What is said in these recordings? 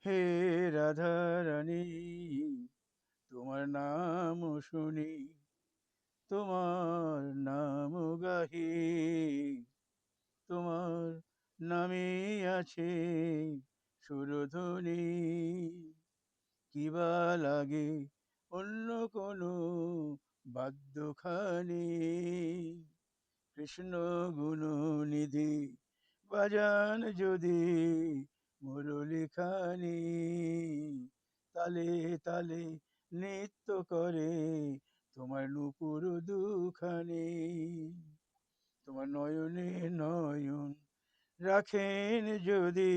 হে রাধারানী, তোমার নাম শুনি, তোমার নাম গাহি, তোমার নামে আছে সুরধুনী। কিবা লাগে অন্য কোনো বাদ্যখানি, কৃষ্ণ গুণনিধি বাজান যদি মুরলীখানি। তালে তালে নৃত্য করে তোমার নূপুর দুখানি, তোমার নয়নে নয়ন রাখেন যদি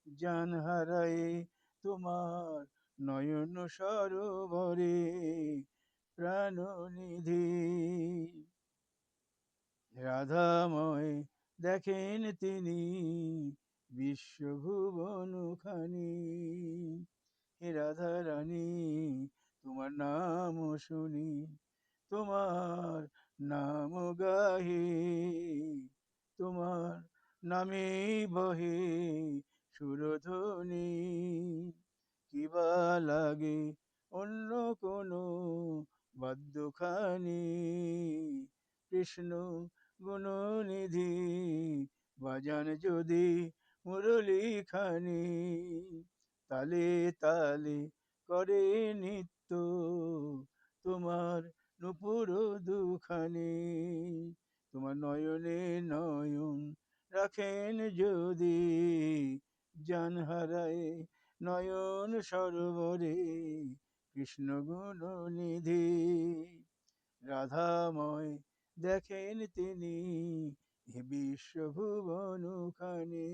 জান হারায়, তোমার নয়ন সরোবরে প্রাণনিধি। রাধাময় দেখেন তিনি বিশ্বভুবন খানি। হে রাধারানী, তোমার নাম শুনি, তোমার নাম গাহি, তোমার নামে বহে সুরধ্বনি। কিবা লাগে অন্য কোনো বাদ্যখানি, কৃষ্ণ গুণনিধি বাজান যদি মুরলী খানি। তালে তালে করে নিত্য তোমার নূপুর দুখানি, তোমার নয়নে নয়ন রাখেন যদি জান হারায়, নয়ন সরোবরে কৃষ্ণ গুণনিধি। রাধাময় দেখেন তিনি এ বিশ্বভুবন খানি।